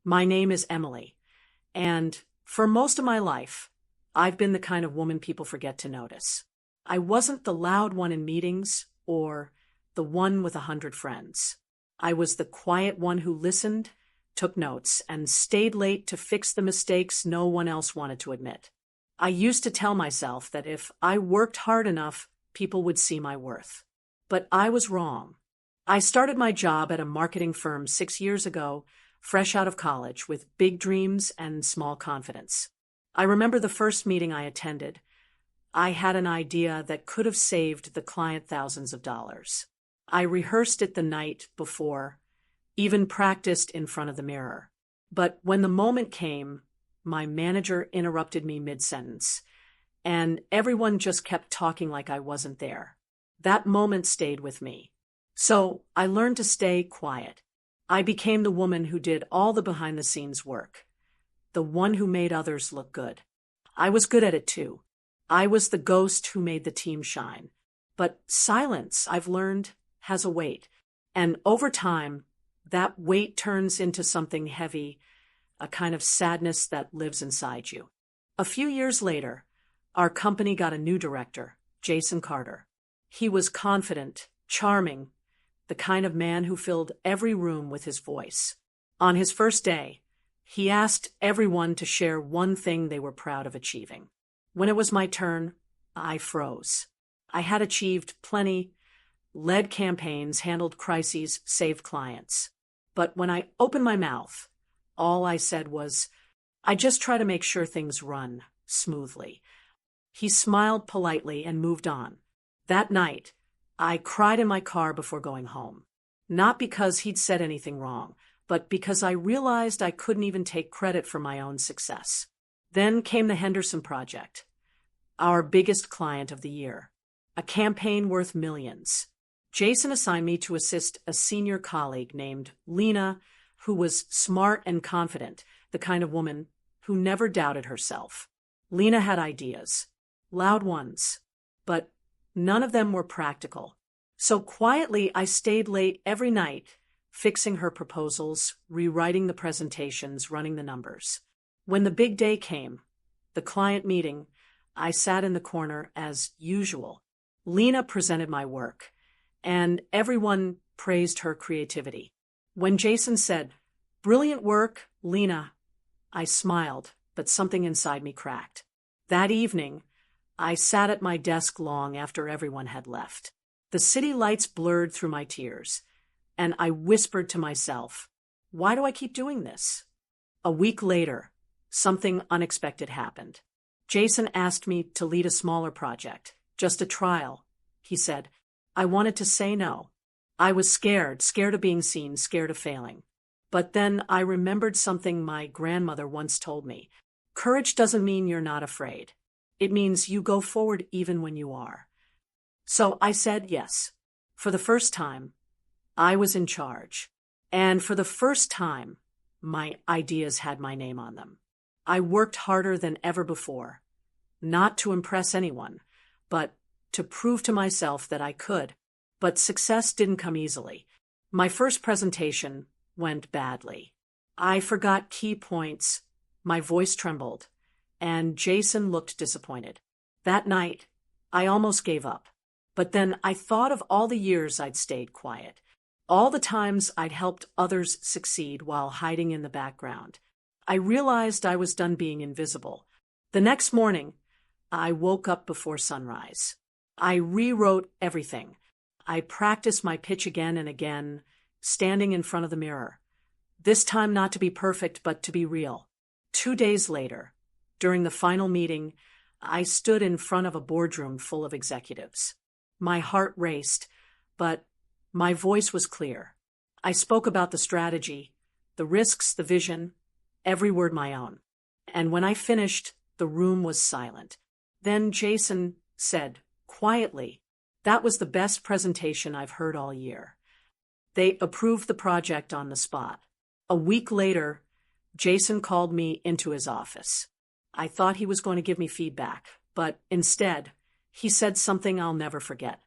My name is Emily, and for most of my life, I've been the kind of woman people forget to notice. I wasn't the loud one in meetings or the one with 100 friends. I was the quiet one who listened, took notes, and stayed late to fix the mistakes no one else wanted to admit. I used to tell myself that if I worked hard enough, people would see my worth. But I was wrong. I started my job at a marketing firm 6 years ago, fresh out of college, with big dreams and small confidence. I remember the first meeting I attended. I had an idea that could have saved the client thousands of dollars. I rehearsed it the night before, even practiced in front of the mirror. But when the moment came, my manager interrupted me mid-sentence, and everyone just kept talking like I wasn't there. That moment stayed with me. So I learned to stay quiet. I became the woman who did all the behind-the-scenes work, the one who made others look good. I was good at it too. I was the ghost who made the team shine. But silence, I've learned, has a weight. And over time, that weight turns into something heavy, a kind of sadness that lives inside you. A few years later, our company got a new director, Jason Carter. He was confident, charming, the kind of man who filled every room with his voice. On his first day, he asked everyone to share one thing they were proud of achieving. When it was my turn, I froze. I had achieved plenty, led campaigns, handled crises, saved clients. But when I opened my mouth, all I said was, I just try to make sure things run smoothly. He smiled politely and moved on. That night, I cried in my car before going home. Not because he'd said anything wrong, but because I realized I couldn't even take credit for my own success. Then came the Henderson Project, our biggest client of the year, a campaign worth millions. Jason assigned me to assist a senior colleague named Lena, who was smart and confident, the kind of woman who never doubted herself. Lena had ideas, loud ones, but none of them were practical. So quietly, I stayed late every night, fixing her proposals, rewriting the presentations, running the numbers. When the big day came, the client meeting, I sat in the corner as usual. Lena presented my work, and everyone praised her creativity. When Jason said, "Brilliant work, Lena," I smiled, but something inside me cracked. That evening, I sat at my desk long after everyone had left. The city lights blurred through my tears, and I whispered to myself, why do I keep doing this? A week later, something unexpected happened. Jason asked me to lead a smaller project, just a trial. He said, I wanted to say no. I was scared of being seen, scared of failing. But then I remembered something my grandmother once told me. Courage doesn't mean you're not afraid. It means you go forward even when you are. So I said yes. For the first time, I was in charge. And for the first time, my ideas had my name on them. I worked harder than ever before, not to impress anyone, but to prove to myself that I could. But success didn't come easily. My first presentation went badly. I forgot key points, my voice trembled, and Jason looked disappointed. That night, I almost gave up. But then I thought of all the years I'd stayed quiet, all the times I'd helped others succeed while hiding in the background. I realized I was done being invisible. The next morning, I woke up before sunrise. I rewrote everything. I practiced my pitch again and again, standing in front of the mirror. This time not to be perfect, but to be real. 2 days later, during the final meeting, I stood in front of a boardroom full of executives. My heart raced, but my voice was clear. I spoke about the strategy, the risks, the vision, every word my own. And when I finished, the room was silent. Then Jason said, quietly, that was the best presentation I've heard all year. They approved the project on the spot. A week later, Jason called me into his office. I thought he was going to give me feedback, but instead, he said something I'll never forget.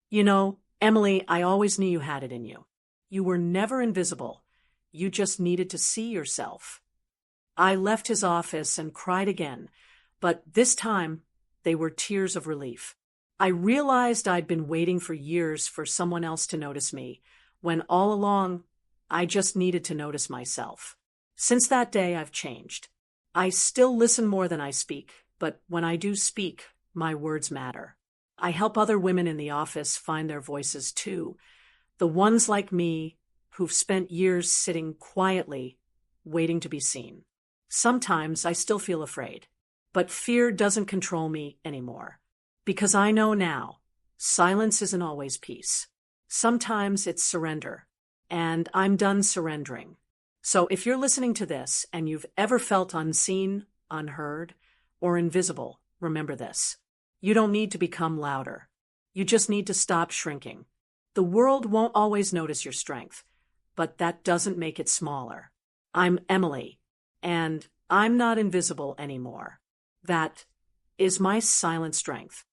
You know, Emily, I always knew you had it in you. You were never invisible. You just needed to see yourself. I left his office and cried again, but this time they were tears of relief. I realized I'd been waiting for years for someone else to notice me, when all along I just needed to notice myself. Since that day, I've changed. I still listen more than I speak, but when I do speak, my words matter. I help other women in the office find their voices too, the ones like me who've spent years sitting quietly, waiting to be seen. Sometimes I still feel afraid, but fear doesn't control me anymore. Because I know now, silence isn't always peace. Sometimes it's surrender, and I'm done surrendering. So if you're listening to this and you've ever felt unseen, unheard, or invisible, remember this. You don't need to become louder. You just need to stop shrinking. The world won't always notice your strength, but that doesn't make it smaller. I'm Emily, and I'm not invisible anymore. That is my silent strength.